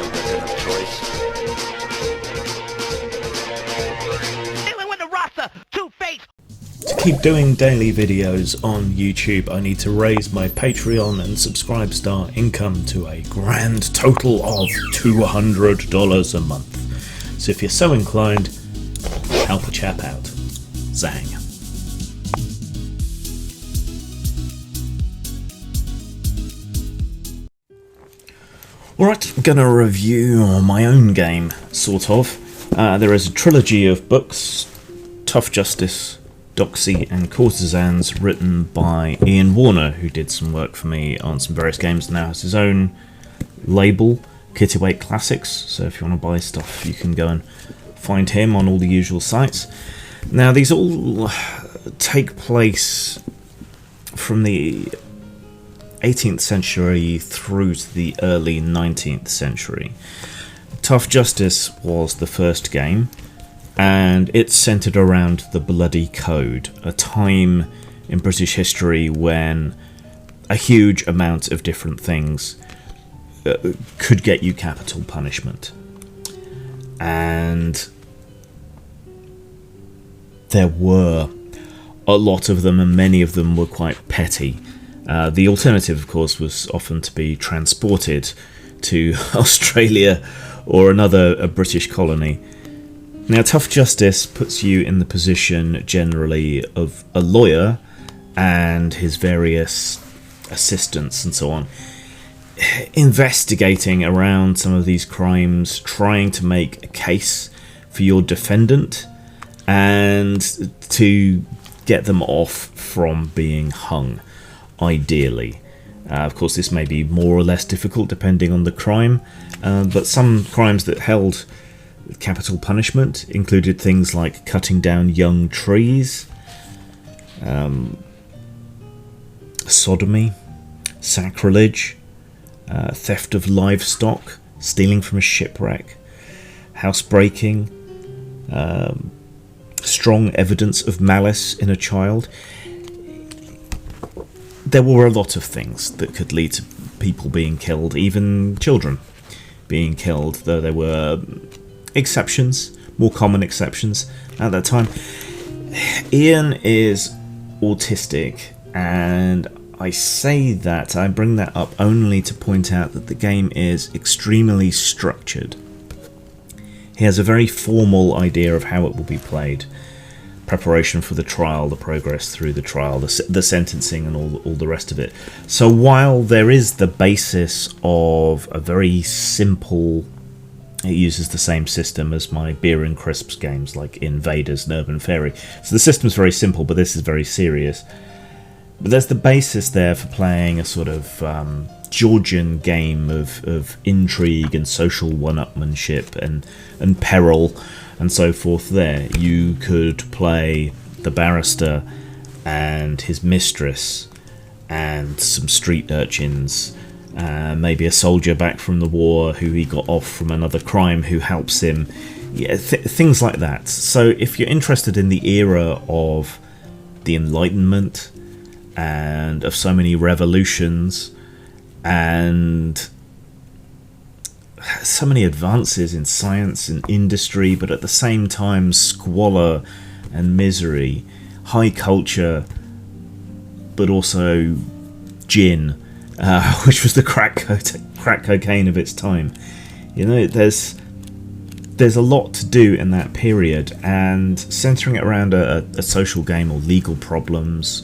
weapon of choice. To keep doing daily videos on YouTube, I need to raise my Patreon and Subscribe Star income to a grand total of $200 a month. So if you're so inclined, help a chap out. Zang. Alright, I'm going to review my own game, sort of. There is a trilogy of books, Tough Justice, Doxy and Courtesans, written by Ian Warner, who did some work for me on some various games and now has his own label, Kitty Classics, so if you want to buy stuff you can go and find him on all the usual sites. Now these all take place from the 18th century through to the early 19th century. Tough Justice was the first game, and it's centred around the Bloody Code, a time in British history when a huge amount of different things could get you capital punishment. And there were a lot of them, and many of them were quite petty. The alternative, of course, was often to be transported to Australia or a British colony. Now, Tough Justice puts you in the position, generally, of a lawyer and his various assistants and so on, investigating around some of these crimes, trying to make a case for your defendant, and to get them off from being hung, ideally. Of course, this may be more or less difficult depending on the crime, but some crimes that held capital punishment included things like cutting down young trees, sodomy, sacrilege, theft of livestock, stealing from a shipwreck, housebreaking, strong evidence of malice in a child. There were a lot of things that could lead to people being killed, even children being killed, though there were exceptions, more common exceptions at that time. Ian is autistic, and I bring that up only to point out that the game is extremely structured. He has a very formal idea of how it will be played. Preparation for the trial, the progress through the trial, the sentencing and all the rest of it. So while there is the basis of a very simple, it uses the same system as my Beer and Crisps games like Invaders and Urban Fairy. So the system's very simple, but this is very serious. But there's the basis there for playing a sort of Georgian game of intrigue and social one-upmanship and peril and so forth there. You could play the barrister and his mistress and some street urchins, maybe a soldier back from the war who he got off from another crime who helps him, things like that. So if you're interested in the era of the Enlightenment and of so many revolutions and so many advances in science and industry, but at the same time squalor and misery, high culture, but also gin, which was the crack cocaine of its time. You know, there's a lot to do in that period, and centering it around a social game or legal problems,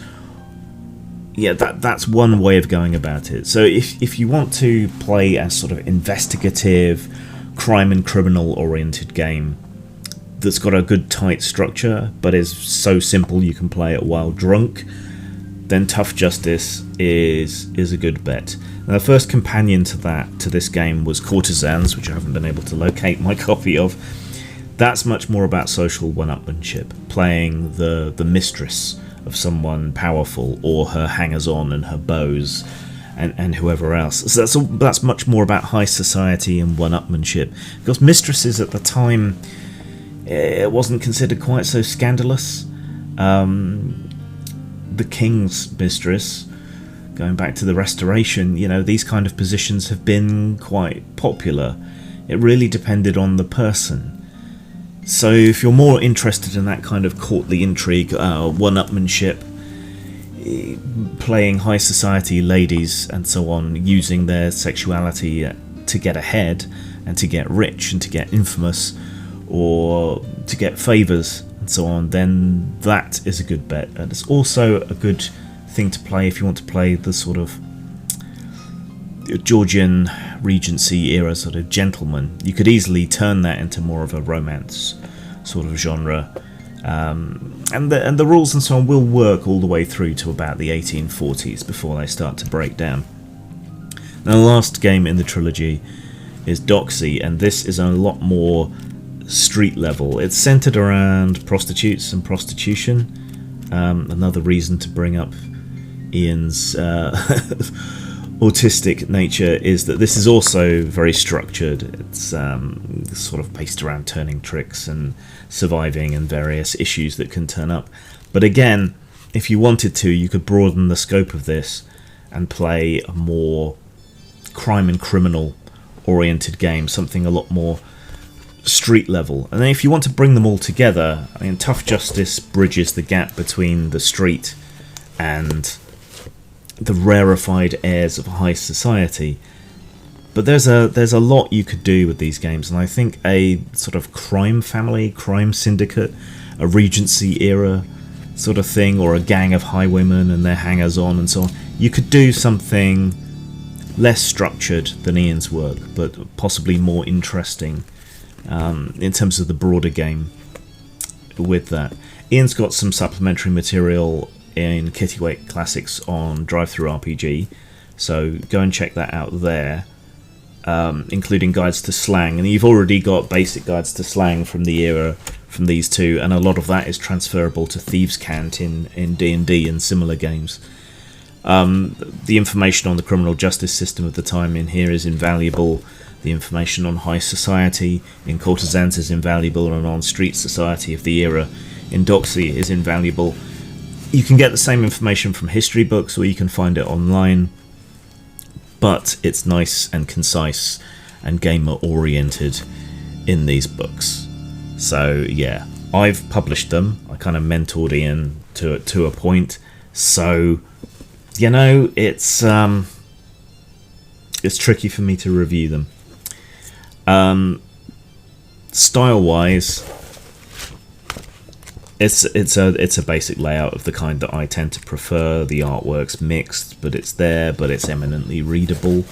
that's one way of going about it. So if you want to play a sort of investigative, crime and criminal oriented game that's got a good tight structure but is so simple you can play it while drunk, then Tough Justice is a good bet. Now, the first companion to this game was Courtesans, which I haven't been able to locate my copy of. That's much more about social one-upmanship, playing the mistress of someone powerful, or her hangers-on and her beaux, and whoever else. So that's much more about high society and one-upmanship, because mistresses at the time, it wasn't considered quite so scandalous. The king's mistress, going back to the Restoration, you know, these kind of positions have been quite popular. It really depended on the person. So if you're more interested in that kind of courtly intrigue, one-upmanship, playing high society ladies and so on, using their sexuality to get ahead and to get rich and to get infamous or to get favours and so on, then that is a good bet. And it's also a good thing to play if you want to play the sort of Georgian Regency era sort of gentleman. You could easily turn that into more of a romance sort of genre, and the rules and so on will work all the way through to about the 1840s before they start to break down. Now, the last game in the trilogy is Doxy, and this is a lot more street level. It's centered around prostitutes and prostitution. Another reason to bring up Ian's autistic nature is that this is also very structured. It's sort of based around turning tricks and surviving and various issues that can turn up. But again, if you wanted to, you could broaden the scope of this and play a more crime and criminal oriented game, something a lot more street level. And then if you want to bring them all together, I mean, Tough Justice bridges the gap between the street and the rarefied airs of high society. But there's a lot you could do with these games, and I think a sort of crime family, crime syndicate, a Regency era sort of thing, or a gang of highwaymen and their hangers-on and so on, you could do something less structured than Ian's work, but possibly more interesting in terms of the broader game with that. Ian's got some supplementary material in Kittyweight Classics on Drive-Thru RPG, so go and check that out there, including guides to slang. And you've already got basic guides to slang from the era from these two, and a lot of that is transferable to Thieves' Cant in D&D and similar games. The information on the criminal justice system of the time in here is invaluable. The information on high society in Courtesans is invaluable, and on street society of the era in Doxy is invaluable. You can get the same information from history books, or you can find it online, but it's nice and concise and gamer oriented in these books. So yeah, I've published them. I kind of mentored Ian to a point, so you know, it's tricky for me to review them. Style-wise, it's a basic layout of the kind that I tend to prefer. The artwork's mixed, but it's there, but it's eminently readable,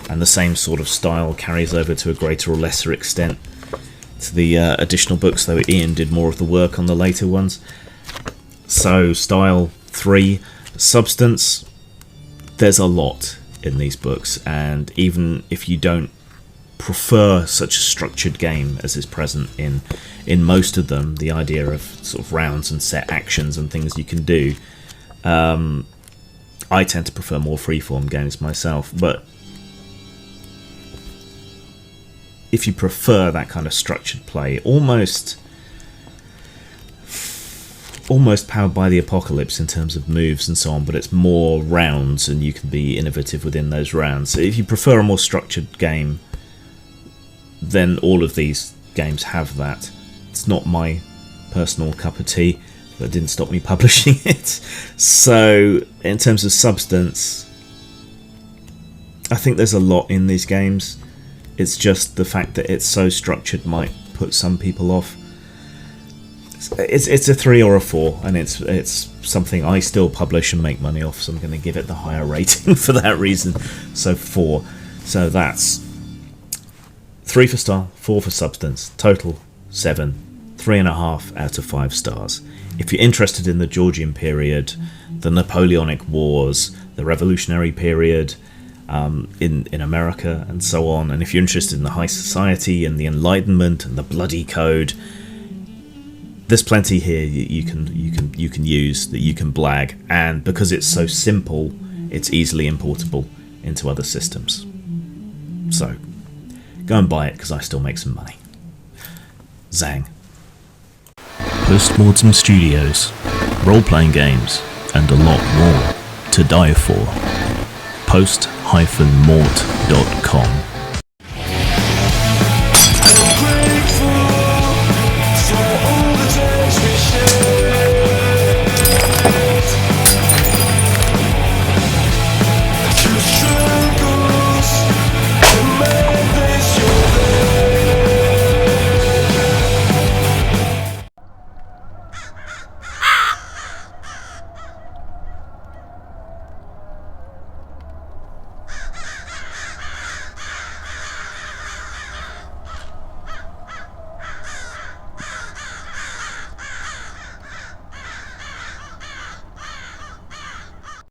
and the same sort of style carries over to a greater or lesser extent to the additional books, though Ian did more of the work on the later ones. So style 3, substance, there's a lot in these books, and even if you don't prefer such a structured game as is present in most of them, the idea of sort of rounds and set actions and things you can do, I tend to prefer more freeform games myself. But if you prefer that kind of structured play, almost Powered by the Apocalypse in terms of moves and so on, but it's more rounds and you can be innovative within those rounds. So if you prefer a more structured game, then all of these games have that. It's not my personal cup of tea, but it didn't stop me publishing it. So in terms of substance, I think there's a lot in these games. It's just the fact that it's so structured might put some people off. It's a 3 or a 4, and it's something I still publish and make money off, so I'm going to give it the higher rating for that reason. So 4. So that's 3 for style, 4 for substance, total 7, 3.5 out of 5 stars. If you're interested in the Georgian period, the Napoleonic Wars, the Revolutionary period in America, and so on, and if you're interested in the high society and the Enlightenment and the bloody code, there's plenty here you can use, that you can blag, and because it's so simple, it's easily importable into other systems. So go and buy it, because I still make some money. Zang. Postmortem Studios, role-playing games, and a lot more to die for. Post-mort.com